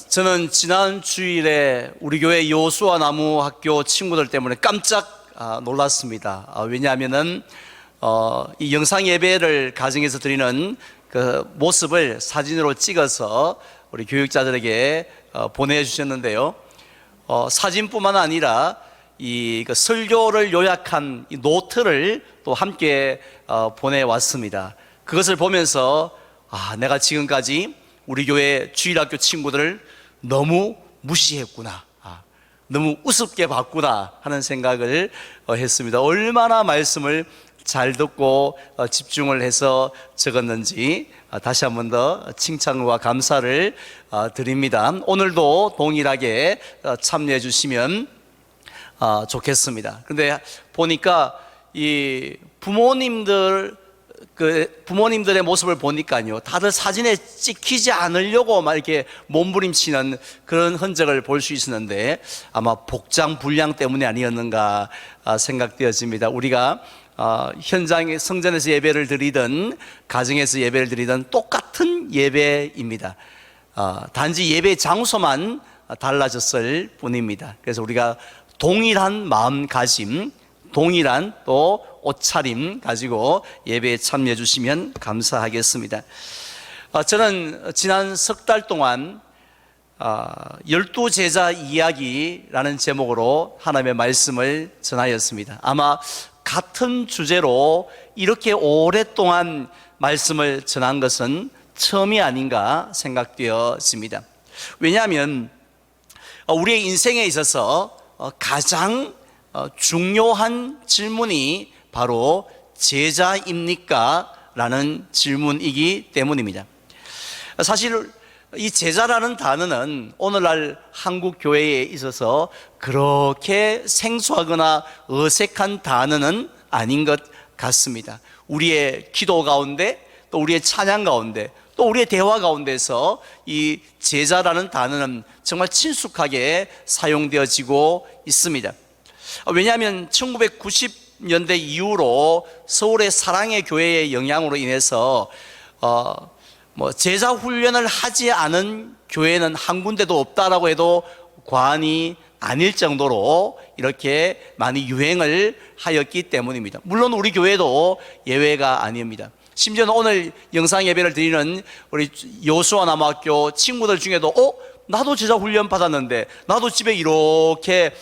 저는 지난 주일에 우리 교회 여호수아 나무 학교 친구들 때문에 깜짝 놀랐습니다. 왜냐하면은 이 영상 예배를 가정에서 드리는 그 모습을 사진으로 찍어서 우리 교육자들에게 보내주셨는데요. 사진뿐만 아니라 그 설교를 요약한 이 노트를 또 함께 보내왔습니다. 그것을 보면서 내가 지금까지 우리 교회 주일학교 친구들을 너무 무시했구나, 너무 우습게 봤구나 하는 생각을 했습니다. 얼마나 말씀을 잘 듣고 집중을 해서 적었는지 다시 한 번 더 칭찬과 감사를 드립니다. 오늘도 동일하게 참여해 주시면 좋겠습니다. 근데 보니까 이 부모님들의 모습을 보니까요, 다들 사진에 찍히지 않으려고 막 이렇게 몸부림치는 그런 흔적을 볼 수 있었는데 아마 복장 불량 때문이 아니었는가 생각되어집니다. 우리가 현장에 성전에서 예배를 드리든 가정에서 예배를 드리든 똑같은 예배입니다. 단지 예배 장소만 달라졌을 뿐입니다. 그래서 우리가 동일한 마음가짐, 동일한 또 옷차림 가지고 예배에 참여해 주시면 감사하겠습니다. 저는 지난 석 달 동안 12제자 이야기라는 제목으로 하나님의 말씀을 전하였습니다. 아마 같은 주제로 이렇게 오랫동안 말씀을 전한 것은 처음이 아닌가 생각되어집니다. 왜냐하면 우리의 인생에 있어서 가장 중요한 질문이 바로 제자입니까? 라는 질문이기 때문입니다. 사실 이 제자라는 단어는 오늘날 한국 교회에 있어서 그렇게 생소하거나 어색한 단어는 아닌 것 같습니다. 우리의 기도 가운데, 또 우리의 찬양 가운데, 또 우리의 대화 가운데서 이 제자라는 단어는 정말 친숙하게 사용되어지고 있습니다. 왜냐하면 1990년대 이후로 서울의 사랑의 교회의 영향으로 인해서 제자 훈련을 하지 않은 교회는 한 군데도 없다라고 해도 과언이 아닐 정도로 이렇게 많이 유행을 하였기 때문입니다. 물론 우리 교회도 예외가 아닙니다. 심지어는 오늘 영상 예배를 드리는 우리 여호수아 나무학교 친구들 중에도 나도 제자 훈련 받았는데, 나도 집에 이렇게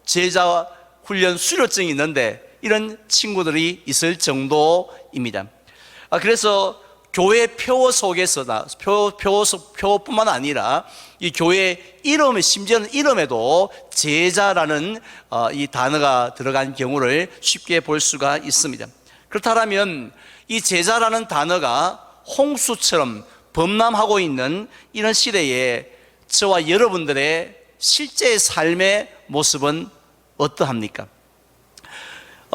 제자 훈련 수료증이 있는데, 이런 친구들이 있을 정도입니다. 그래서 교회 표 속에서 표뿐만 아니라 이 교회 이름에, 심지어는 이름에도 제자라는 이 단어가 들어간 경우를 쉽게 볼 수가 있습니다. 그렇다면 이 제자라는 단어가 홍수처럼 범람하고 있는 이런 시대에 저와 여러분들의 실제 삶의 모습은 어떠합니까?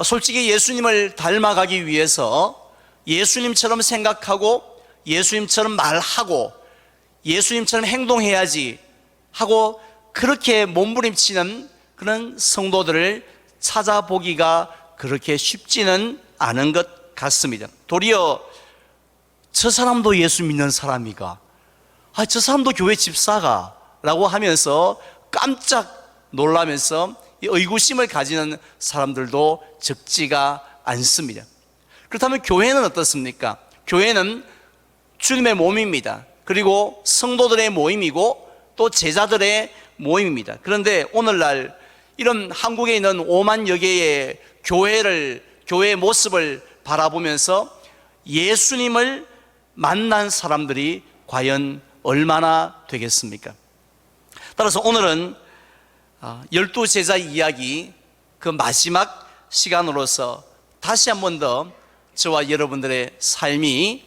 솔직히 예수님을 닮아가기 위해서 예수님처럼 생각하고 예수님처럼 말하고 예수님처럼 행동해야지 하고 그렇게 몸부림치는 그런 성도들을 찾아보기가 그렇게 쉽지는 않은 것 같습니다. 도리어 저 사람도 예수 믿는 사람이가, 저 사람도 교회 집사가 라고 하면서 깜짝 놀라면서 의구심을 가지는 사람들도 적지가 않습니다. 그렇다면 교회는 어떻습니까? 교회는 주님의 몸입니다. 그리고 성도들의 모임이고 또 제자들의 모임입니다. 그런데 오늘날 이런 한국에 있는 5만여 개의 교회의 모습을 바라보면서 예수님을 만난 사람들이 과연 얼마나 되겠습니까? 따라서 오늘은 12제자 이야기 그 마지막 시간으로서 다시 한 번 더 저와 여러분들의 삶이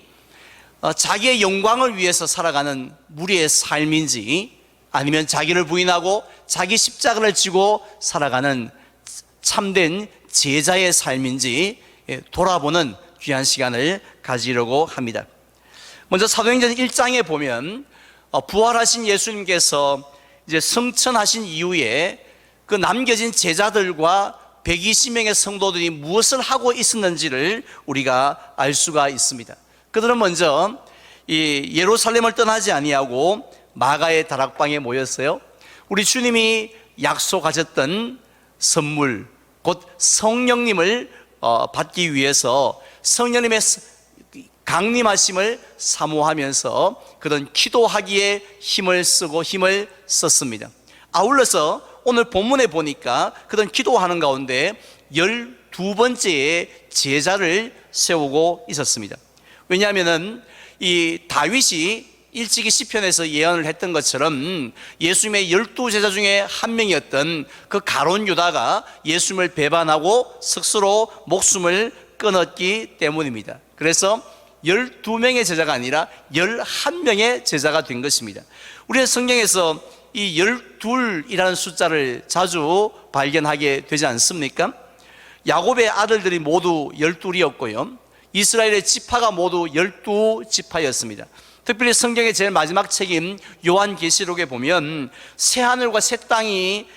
자기의 영광을 위해서 살아가는 무리의 삶인지, 아니면 자기를 부인하고 자기 십자가를 지고 살아가는 참된 제자의 삶인지 돌아보는 귀한 시간을 가지려고 합니다. 먼저 사도행전 1장에 보면 부활하신 예수님께서 이제 승천하신 이후에 그 남겨진 제자들과 120명의 성도들이 무엇을 하고 있었는지를 우리가 알 수가 있습니다. 그들은 먼저 이 예루살렘을 떠나지 아니하고 마가의 다락방에 모였어요. 우리 주님이 약속하셨던 선물, 곧 성령님을 받기 위해서 성령님의 강림하심을 사모하면서 그런 기도하기에 힘을 쓰고 힘을 썼습니다. 아울러서 오늘 본문에 보니까 그런 기도하는 가운데 12번째의 제자를 세우고 있었습니다. 왜냐하면은 이 다윗이 일찍이 시편에서 예언을 했던 것처럼 예수님의 12제자 중에 한 명이었던 그 가룟 유다가 예수님을 배반하고 스스로 목숨을 끊었기 때문입니다. 그래서 12명의 제자가 아니라 11명의 제자가 된 것입니다. 우리는 성경에서 이 12이라는 숫자를 자주 발견하게 되지 않습니까? 야곱의 아들들이 모두 12이었고요. 이스라엘의 지파가 모두 12지파였습니다. 특별히 성경의 제일 마지막 책인 요한계시록에 보면 새하늘과 새 땅이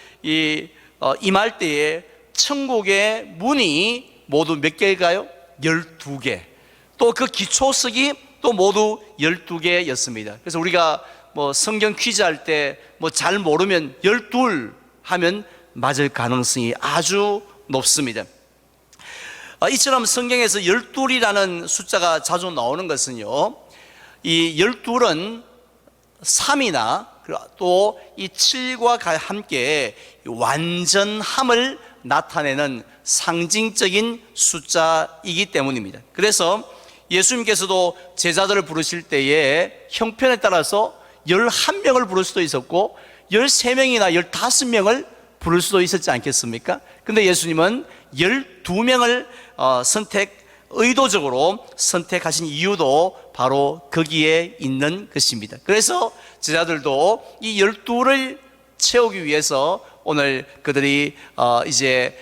임할 때에 천국의 문이 모두 몇 개일까요? 12개. 또 그 기초석이 또 모두 12개였습니다. 그래서 우리가 뭐 성경 퀴즈 할 때 뭐 잘 모르면 12 하면 맞을 가능성이 아주 높습니다. 이처럼 성경에서 12이라는 숫자가 자주 나오는 것은요, 이 12은 3이나 또 이 7과 함께 완전함을 나타내는 상징적인 숫자이기 때문입니다. 그래서 예수님께서도 제자들을 부르실 때에 형편에 따라서 11명을 부를 수도 있었고 13명이나 15명을 부를 수도 있었지 않겠습니까? 근데 예수님은 12명을 의도적으로 선택하신 이유도 바로 거기에 있는 것입니다. 그래서 제자들도 이 12를 채우기 위해서 오늘 그들이 이제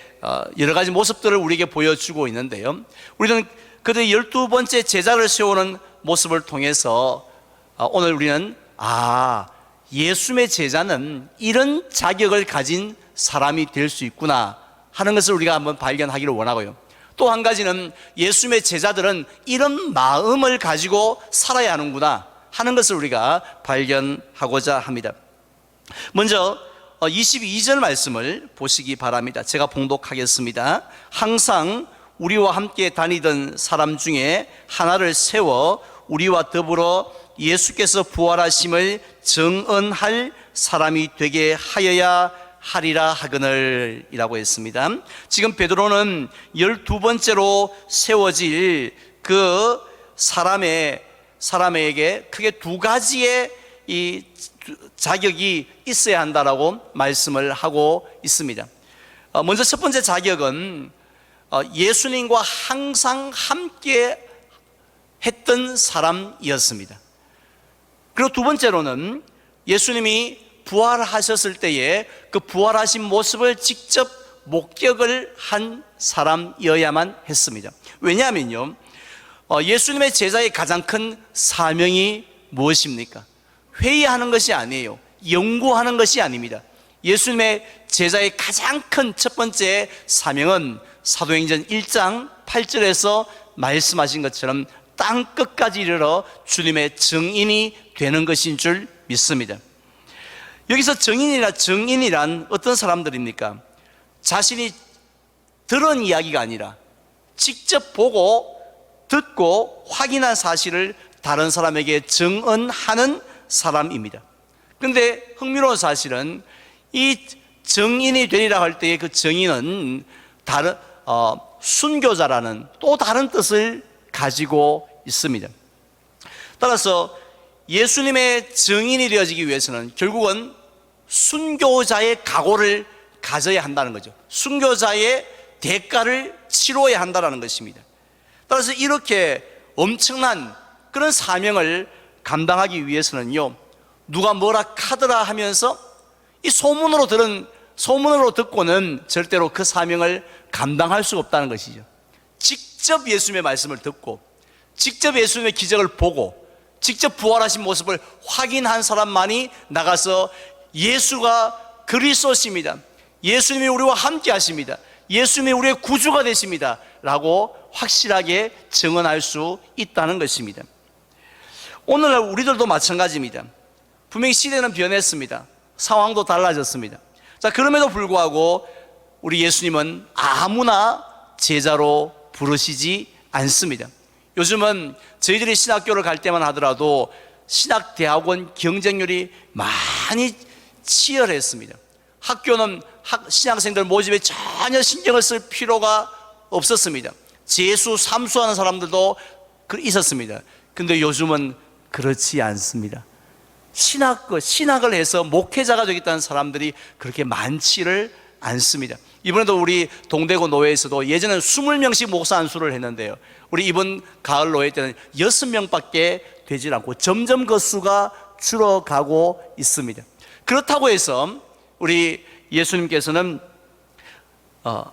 여러 가지 모습들을 우리에게 보여주고 있는데요, 우리는 그들이 12번째 제자를 세우는 모습을 통해서 오늘 우리는 예수님의 제자는 이런 자격을 가진 사람이 될 수 있구나 하는 것을 우리가 한번 발견하기를 원하고요, 또 한 가지는 예수님의 제자들은 이런 마음을 가지고 살아야 하는구나 하는 것을 우리가 발견하고자 합니다. 먼저 22절 말씀을 보시기 바랍니다. 제가 봉독하겠습니다. 항상 우리와 함께 다니던 사람 중에 하나를 세워 우리와 더불어 예수께서 부활하심을 정언할 사람이 되게 하여야 하리라 하거늘 이라고 했습니다. 지금 베드로는 12번째로 세워질 그 사람에게 크게 두 가지의 이 자격이 있어야 한다라고 말씀을 하고 있습니다. 먼저 첫 번째 자격은 예수님과 항상 함께 했던 사람이었습니다. 그리고 두 번째로는 예수님이 부활하셨을 때에 그 부활하신 모습을 직접 목격을 한 사람이어야만 했습니다. 왜냐하면요, 예수님의 제자의 가장 큰 사명이 무엇입니까? 회의하는 것이 아니에요. 연구하는 것이 아닙니다. 예수님의 제자의 가장 큰 첫 번째 사명은 사도행전 1장 8절에서 말씀하신 것처럼 땅 끝까지 이르러 주님의 증인이 되는 것인 줄 믿습니다. 여기서 증인이란 어떤 사람들입니까? 자신이 들은 이야기가 아니라 직접 보고 듣고 확인한 사실을 다른 사람에게 증언하는 사람입니다. 그런데 흥미로운 사실은 이 증인이 되리라 할 때의 그 증인은 순교자라는 또 다른 뜻을 가지고 있습니다. 따라서 예수님의 증인이 되어지기 위해서는 결국은 순교자의 각오를 가져야 한다는 거죠. 순교자의 대가를 치러야 한다는 것입니다. 따라서 이렇게 엄청난 그런 사명을 감당하기 위해서는요, 누가 뭐라 카더라 하면서 이 소문으로 듣고는 절대로 그 사명을 감당할 수가 없다는 것이죠. 직접 예수님의 말씀을 듣고 직접 예수님의 기적을 보고 직접 부활하신 모습을 확인한 사람만이 나가서 예수가 그리스도십니다, 예수님이 우리와 함께 하십니다, 예수님이 우리의 구주가 되십니다 라고 확실하게 증언할 수 있다는 것입니다. 오늘날 우리들도 마찬가지입니다. 분명히 시대는 변했습니다. 상황도 달라졌습니다. 자, 그럼에도 불구하고 우리 예수님은 아무나 제자로 부르시지 않습니다. 요즘은 저희들이 신학교를 갈 때만 하더라도 신학대학원 경쟁률이 많이 치열했습니다. 학교는 신학생들 모집에 전혀 신경을 쓸 필요가 없었습니다. 재수, 삼수하는 사람들도 있었습니다. 근데 요즘은 그렇지 않습니다. 신학을 해서 목회자가 되겠다는 사람들이 그렇게 많지를 않습니다. 이번에도 우리 동대구 노회에서도 예전에는 20명씩 목사 안수를 했는데요, 우리 이번 가을 노회 때는 6명밖에 되질 않고 점점 그 수가 줄어가고 있습니다. 그렇다고 해서 우리 예수님께서는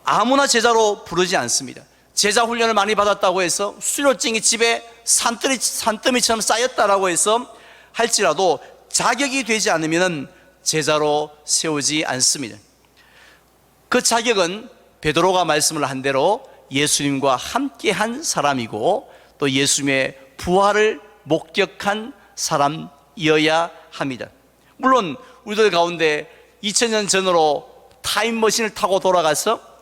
아무나 제자로 부르지 않습니다. 제자 훈련을 많이 받았다고 해서 수료증이 집에 산더미처럼 쌓였다라고 해서 할지라도 자격이 되지 않으면 제자로 세우지 않습니다. 그 자격은 베드로가 말씀을 한 대로 예수님과 함께한 사람이고 또 예수님의 부활을 목격한 사람이어야 합니다. 물론 우리들 가운데 2000년 전으로 타임머신을 타고 돌아가서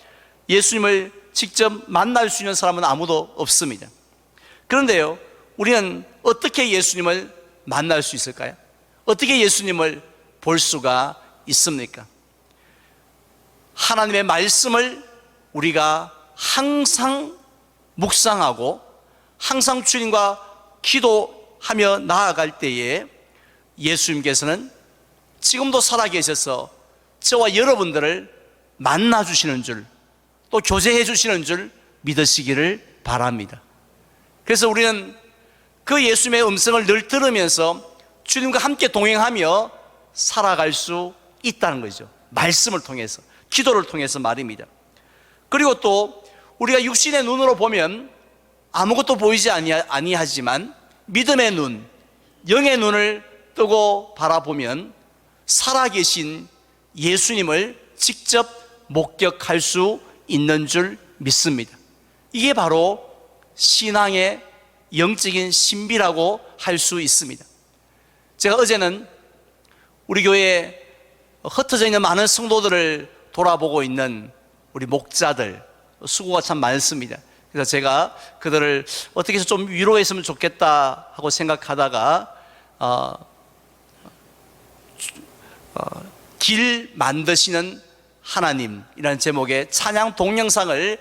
예수님을 직접 만날 수 있는 사람은 아무도 없습니다. 그런데요, 우리는 어떻게 예수님을 만날 수 있을까요? 어떻게 예수님을 볼 수가 있습니까? 하나님의 말씀을 우리가 항상 묵상하고 항상 주님과 기도하며 나아갈 때에 예수님께서는 지금도 살아계셔서 저와 여러분들을 만나주시는 줄, 또 교제해 주시는 줄 믿으시기를 바랍니다. 그래서 우리는 그 예수님의 음성을 늘 들으면서 주님과 함께 동행하며 살아갈 수 있다는 거죠. 말씀을 통해서, 기도를 통해서 말입니다. 그리고 또 우리가 육신의 눈으로 보면 아무것도 보이지 아니하지만 믿음의 눈, 영의 눈을 뜨고 바라보면 살아계신 예수님을 직접 목격할 수 있는 줄 믿습니다. 이게 바로 신앙의 영적인 신비라고 할 수 있습니다. 제가 어제는 우리 교회에 흩어져 있는 많은 성도들을 돌아보고 있는 우리 목자들 수고가 참 많습니다. 그래서 제가 그들을 어떻게 해서 좀 위로했으면 좋겠다 하고 생각하다가 길 만드시는 하나님이라는 제목의 찬양 동영상을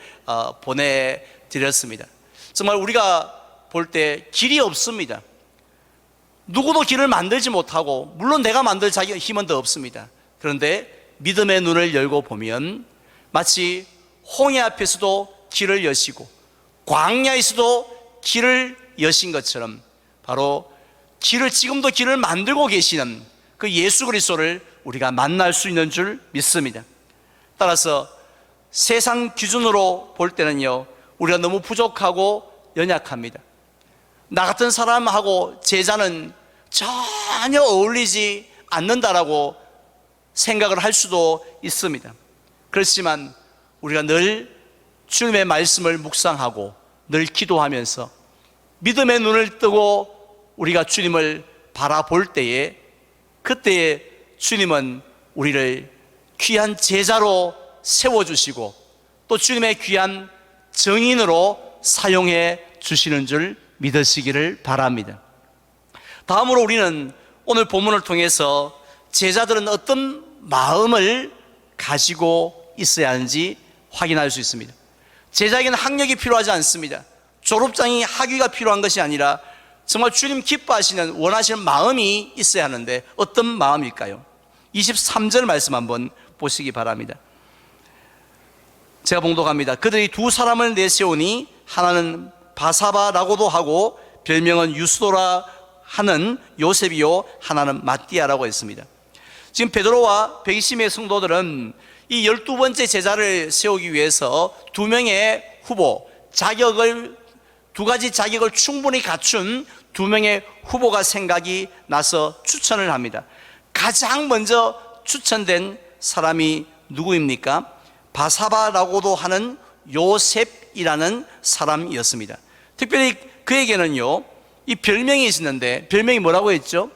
보내드렸습니다. 정말 우리가 볼 때 길이 없습니다. 누구도 길을 만들지 못하고, 물론 내가 만들 자기 힘은 더 없습니다. 그런데 믿음의 눈을 열고 보면 마치 홍해 앞에서도 길을 여시고 광야에서도 길을 여신 것처럼 바로 지금도 길을 만들고 계시는 그 예수 그리스도를 우리가 만날 수 있는 줄 믿습니다. 따라서 세상 기준으로 볼 때는요, 우리가 너무 부족하고 연약합니다. 나 같은 사람하고 제자는 전혀 어울리지 않는다라고 생각을 할 수도 있습니다. 그렇지만 우리가 늘 주님의 말씀을 묵상하고 늘 기도하면서 믿음의 눈을 뜨고 우리가 주님을 바라볼 때에, 그때에 주님은 우리를 귀한 제자로 세워주시고 또 주님의 귀한 증인으로 사용해 주시는 줄 믿으시기를 바랍니다. 다음으로 우리는 오늘 본문을 통해서 제자들은 어떤 마음을 가지고 있어야 하는지 확인할 수 있습니다. 제자에게는 학력이 필요하지 않습니다. 졸업장이 학위가 필요한 것이 아니라 정말 주님 기뻐하시는, 원하시는 마음이 있어야 하는데 어떤 마음일까요? 23절 말씀 한번 보시기 바랍니다. 제가 봉독합니다. 그들이 두 사람을 내세우니 하나는 바사바라고도 하고 별명은 유스도라 하는 요셉이요, 하나는 마띠아라고 했습니다. 지금 베드로와 120명의 성도들은 이 12번째 제자를 세우기 위해서 두 명의 후보, 두 가지 자격을 충분히 갖춘 두 명의 후보가 생각이 나서 추천을 합니다. 가장 먼저 추천된 사람이 누구입니까? 바사바라고도 하는 요셉이라는 사람이었습니다. 특별히 그에게는요, 이 별명이 있었는데, 별명이 뭐라고 했죠?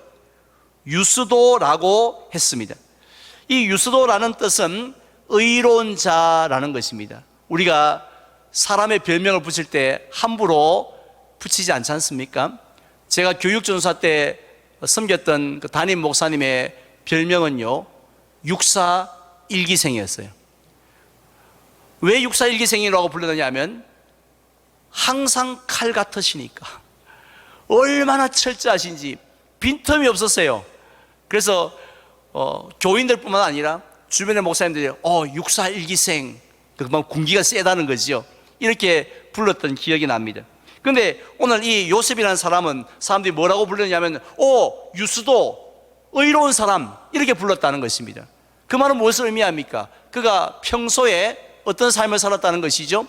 유스도라고 했습니다. 이 유스도라는 뜻은 의로운 자라는 것입니다. 우리가 사람의 별명을 붙일 때 함부로 붙이지 않지 않습니까? 제가 교육전사 때 섬겼던 그 담임 목사님의 별명은요, 육사 일기생이었어요. 왜 육사 일기생이라고 불렀느냐면 항상 칼 같으시니까, 얼마나 철저하신지 빈틈이 없었어요. 그래서 교인들뿐만 아니라 주변의 목사님들이 육사 일기생, 그만 군기가 세다는 거죠. 이렇게 불렀던 기억이 납니다. 그런데 오늘 이 요셉이라는 사람은 사람들이 뭐라고 불렀냐면 유스도, 의로운 사람, 이렇게 불렀다는 것입니다. 그 말은 무엇을 의미합니까? 그가 평소에 어떤 삶을 살았다는 것이죠?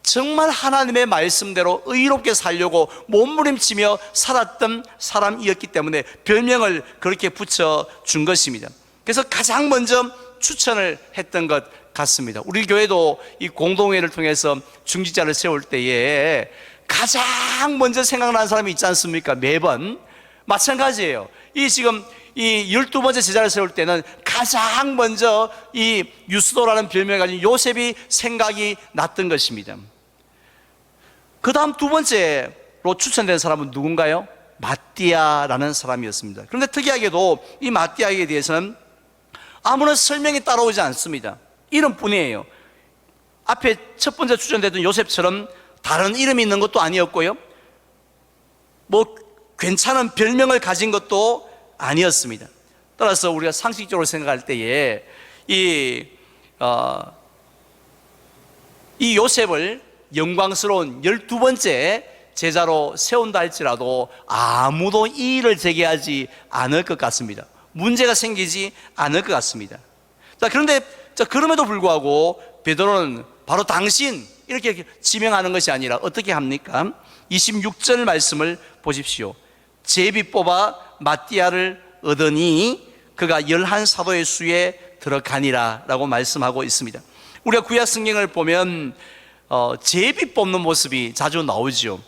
정말 하나님의 말씀대로 의롭게 살려고 몸부림치며 살았던 사람이었기 때문에 별명을 그렇게 붙여준 것입니다. 그래서 가장 먼저 추천을 했던 것 같습니다. 우리 교회도 이 공동회를 통해서 중직자를 세울 때에 가장 먼저 생각나는 사람이 있지 않습니까? 매번 마찬가지예요. 지금 이 12번째 제자를 세울 때는 가장 먼저 이 유스도라는 별명을 가진 요셉이 생각이 났던 것입니다. 그 다음 두 번째로 추천된 사람은 누군가요? 마띠아라는 사람이었습니다. 그런데 특이하게도 이 마띠아에 대해서는 아무런 설명이 따라오지 않습니다. 이름뿐이에요. 앞에 첫 번째 추천됐던 요셉처럼 다른 이름이 있는 것도 아니었고요, 괜찮은 별명을 가진 것도 아니었습니다. 따라서 우리가 상식적으로 생각할 때에 이 요셉을 영광스러운 12번째 제자로 세운다 할지라도 아무도 이의를 제기하지 않을 것 같습니다. 문제가 생기지 않을 것 같습니다. 그런데 그럼에도 불구하고 베드로는 바로 당신, 이렇게 지명하는 것이 아니라 어떻게 합니까? 26절 말씀을 보십시오. 제비 뽑아 마띠아를 얻으니 그가 11사도의 수에 들어가니라 라고 말씀하고 있습니다. 우리가 구약 성경을 보면 제비 뽑는 모습이 자주 나오죠.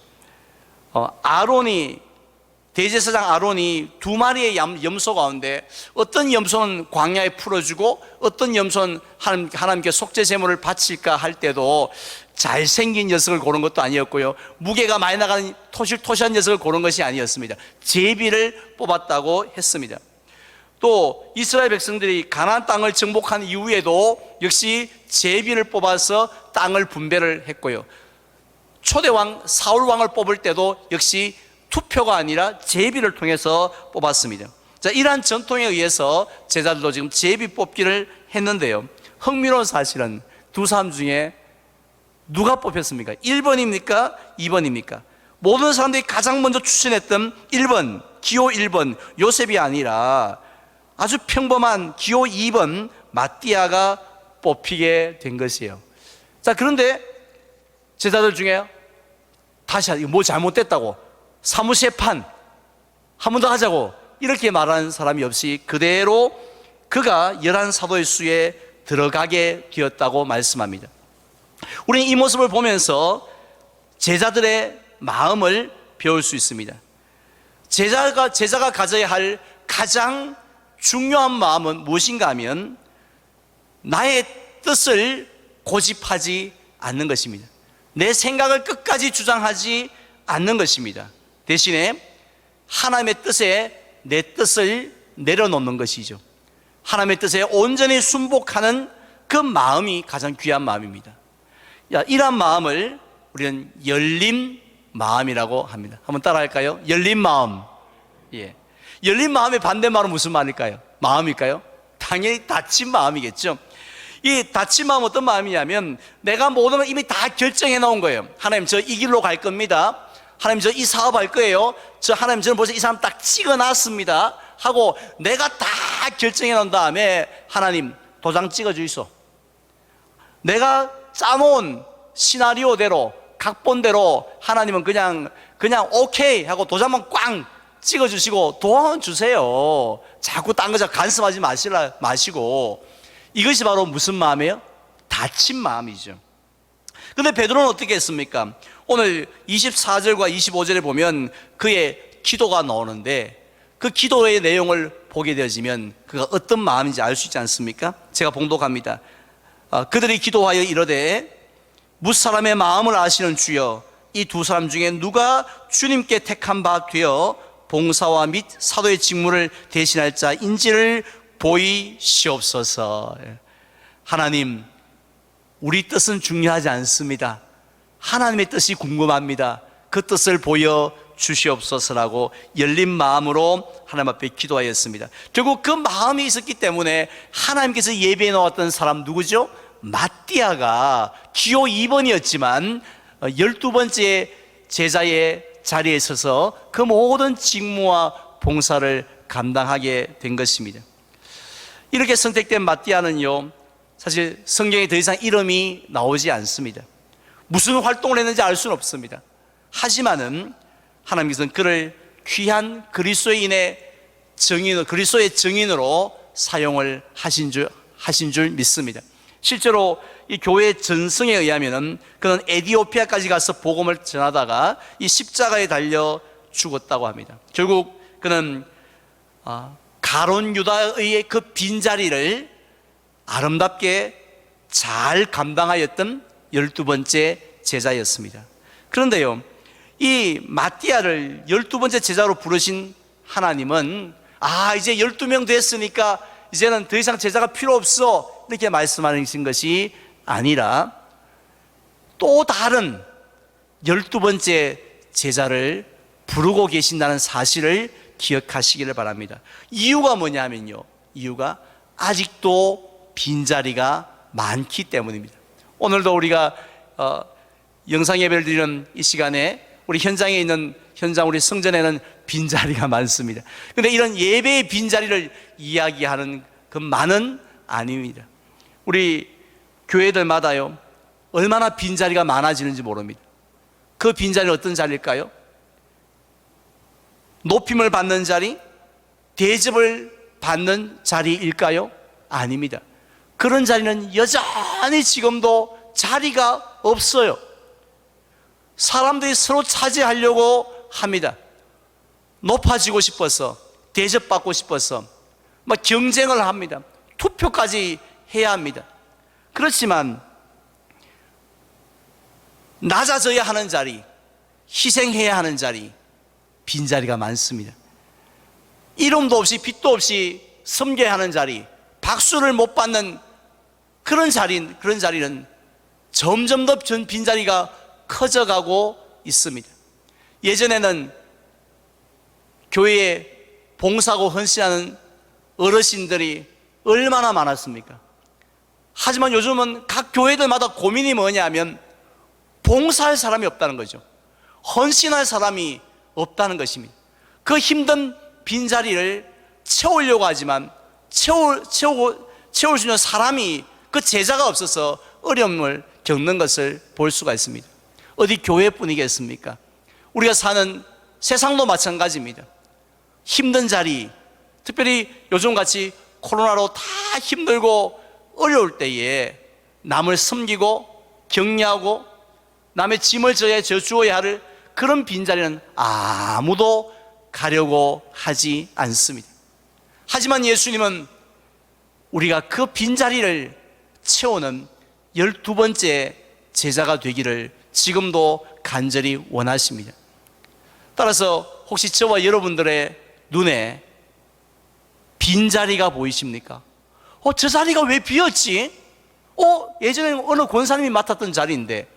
대제사장 아론이 두 마리의 염소 가운데 어떤 염소는 광야에 풀어주고 어떤 염소는 하나님께 속죄 제물을 바칠까 할 때도 잘생긴 녀석을 고른 것도 아니었고요, 무게가 많이 나가는 토실토실한 녀석을 고른 것이 아니었습니다. 제비를 뽑았다고 했습니다. 또 이스라엘 백성들이 가나안 땅을 정복한 이후에도 역시 제비를 뽑아서 땅을 분배를 했고요, 초대왕 사울 왕을 뽑을 때도 역시 투표가 아니라 제비를 통해서 뽑았습니다. 이러한 전통에 의해서 제자들도 지금 제비 뽑기를 했는데요, 흥미로운 사실은 두 사람 중에 누가 뽑혔습니까? 1번입니까? 2번입니까? 모든 사람들이 가장 먼저 추천했던 1번, 기호 1번 요셉이 아니라 아주 평범한 기호 2번 마띠아가 뽑히게 된 것이에요. 그런데 제자들 중에 다시 뭐 잘못됐다고, 사무실판 한 번 더 하자고 이렇게 말하는 사람이 없이 그대로 그가 11사도의 수에 들어가게 되었다고 말씀합니다. 우리는 이 모습을 보면서 제자들의 마음을 배울 수 있습니다. 제자가 가져야 할 가장 중요한 마음은 무엇인가 하면 나의 뜻을 고집하지 않는 것입니다. 내 생각을 끝까지 주장하지 않는 것입니다. 대신에 하나님의 뜻에 내 뜻을 내려놓는 것이죠. 하나님의 뜻에 온전히 순복하는 그 마음이 가장 귀한 마음입니다. 이러한 마음을 우리는 열린 마음이라고 합니다. 한번 따라할까요? 열린 마음. 열린 마음의 반대말은 무슨 말일까요? 마음일까요? 당연히 닫힌 마음이겠죠. 이 닫힌 마음은 어떤 마음이냐면 내가 모든 걸 이미 다 결정해 놓은 거예요. 하나님, 저 이 길로 갈 겁니다. 하나님, 저 이 사업 할 거예요. 하나님, 저는 벌써 이 사람 딱 찍어놨습니다 하고 내가 다 결정해 놓은 다음에 하나님, 도장 찍어 주이소. 내가 짜놓은 시나리오대로, 각본대로 하나님은 그냥 오케이 하고 도장만 꽝 찍어주시고 도와주세요. 자꾸 딴 거 간섭하지 마시고. 이것이 바로 무슨 마음이에요? 닫힌 마음이죠. 근데 베드로는 어떻게 했습니까? 오늘 24절과 25절에 보면 그의 기도가 나오는데 그 기도의 내용을 보게 되어지면 그가 어떤 마음인지 알 수 있지 않습니까? 제가 봉독합니다. 그들이 기도하여 이르되 무사람의 마음을 아시는 주여, 이 두 사람 중에 누가 주님께 택한 바 되어 봉사와 및 사도의 직무를 대신할 자인지를 보이시옵소서. 하나님, 우리 뜻은 중요하지 않습니다. 하나님의 뜻이 궁금합니다. 그 뜻을 보여 주시옵소서라고 열린 마음으로 하나님 앞에 기도하였습니다. 결국 그 마음이 있었기 때문에 하나님께서 예배해 놓았던 사람 누구죠? 마띠아가 기호 2번이었지만 12번째 제자의 자리에 서서 그 모든 직무와 봉사를 감당하게 된 것입니다. 이렇게 선택된 마띠아는요, 사실 성경에 더 이상 이름이 나오지 않습니다. 무슨 활동을 했는지 알 수는 없습니다. 하지만은 하나님께서는 그를 귀한 그리스도의 증인으로 사용을 하신 줄 믿습니다. 실제로 이 교회 전승에 의하면은 그는 에디오피아까지 가서 복음을 전하다가 이 십자가에 달려 죽었다고 합니다. 결국 그는 가론 유다의 그 빈자리를 아름답게 잘 감당하였던 12번째 제자였습니다. 그런데요, 이 마띠아를 12번째 제자로 부르신 하나님은 이제 12명 됐으니까 이제는 더 이상 제자가 필요 없어, 이렇게 말씀하신 것이 아니라 또 다른 12번째 제자를 부르고 계신다는 사실을 기억하시기를 바랍니다. 이유가 뭐냐면요, 이유가 아직도 빈자리가 많기 때문입니다. 오늘도 우리가 영상 예배를 드리는 이 시간에 우리 현장에 있는 우리 성전에는 빈자리가 많습니다. 그런데 이런 예배의 빈자리를 이야기하는 것만은 아닙니다. 우리 교회들마다요, 얼마나 빈자리가 많아지는지 모릅니다. 그 빈자리는 어떤 자리일까요? 높임을 받는 자리, 대접을 받는 자리일까요? 아닙니다. 그런 자리는 여전히 지금도 자리가 없어요. 사람들이 서로 차지하려고 합니다. 높아지고 싶어서, 대접받고 싶어서 막 경쟁을 합니다. 투표까지 해야 합니다. 그렇지만 낮아져야 하는 자리, 희생해야 하는 자리, 빈자리가 많습니다. 이름도 없이 빛도 없이 섬겨야 하는 자리, 박수를 못 받는 그런 자리는 점점 더 빈자리가 커져가고 있습니다. 예전에는 교회에 봉사하고 헌신하는 어르신들이 얼마나 많았습니까? 하지만 요즘은 각 교회들마다 고민이 뭐냐면 봉사할 사람이 없다는 거죠. 헌신할 사람이 없다는 것입니다. 그 힘든 빈자리를 채우려고 하지만 채울 수 있는 사람이, 그 제자가 없어서 어려움을 겪는 것을 볼 수가 있습니다. 어디 교회뿐이겠습니까? 우리가 사는 세상도 마찬가지입니다. 힘든 자리, 특별히 요즘같이 코로나로 다 힘들고 어려울 때에 남을 섬기고 격려하고 남의 짐을 져주어야 할 그런 빈자리는 아무도 가려고 하지 않습니다. 하지만 예수님은 우리가 그 빈자리를 채우는 12번째 제자가 되기를 지금도 간절히 원하십니다. 따라서 혹시 저와 여러분들의 눈에 빈자리가 보이십니까? 저 자리가 왜 비었지? 예전에 어느 권사님이 맡았던 자리인데,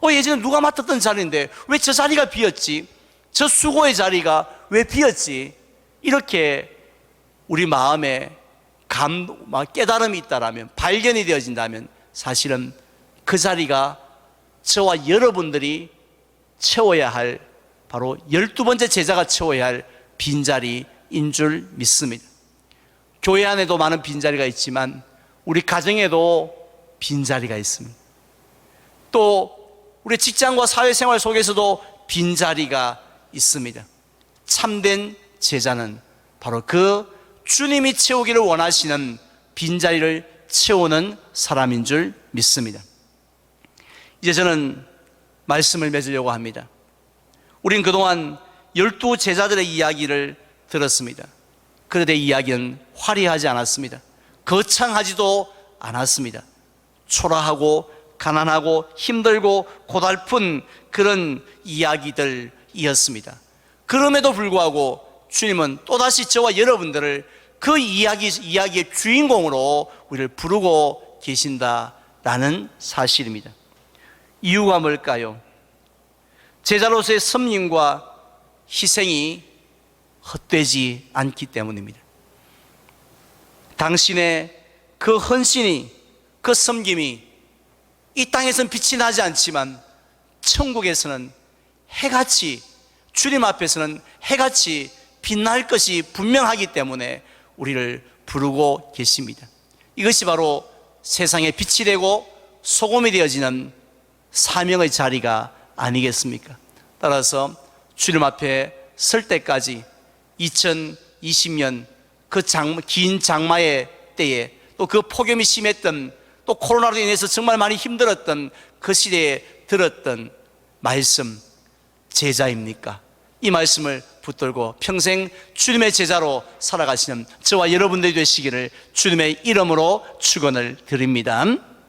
예전에 누가 맡았던 자리인데 왜 저 자리가 비었지? 저 수고의 자리가 왜 비었지? 이렇게 우리 마음에 깨달음이 있다라면, 발견이 되어진다면 사실은 그 자리가 저와 여러분들이 채워야 할, 바로 12번째 제자가 채워야 할 빈자리인 줄 믿습니다. 교회 안에도 많은 빈자리가 있지만 우리 가정에도 빈자리가 있습니다. 또 우리 직장과 사회생활 속에서도 빈자리가 있습니다. 참된 제자는 바로 그 주님이 채우기를 원하시는 빈자리를 채우는 사람인 줄 믿습니다. 이제 저는 말씀을 맺으려고 합니다. 우린 그동안 12 제자들의 이야기를 들었습니다. 그런데 이야기는 화려하지 않았습니다. 거창하지도 않았습니다. 초라하고 가난하고 힘들고 고달픈 그런 이야기들이었습니다. 그럼에도 불구하고 주님은 또다시 저와 여러분들을 그 이야기의 주인공으로 우리를 부르고 계신다라는 사실입니다. 이유가 뭘까요? 제자로서의 섬김과 희생이 헛되지 않기 때문입니다. 당신의 그 헌신이, 그 섬김이 이 땅에서는 빛이 나지 않지만 천국에서는 해같이, 주님 앞에서는 해같이 빛날 것이 분명하기 때문에 우리를 부르고 계십니다. 이것이 바로 세상의 빛이 되고 소금이 되어지는 사명의 자리가 아니겠습니까? 따라서 주님 앞에 설 때까지 2020년 그 긴 장마의 때에, 또 그 폭염이 심했던, 또 코로나로 인해서 정말 많이 힘들었던 그 시대에 들었던 말씀, 제자입니까? 이 말씀을 붙들고 평생 주님의 제자로 살아가시는 저와 여러분들이 되시기를 주님의 이름으로 축원을 드립니다.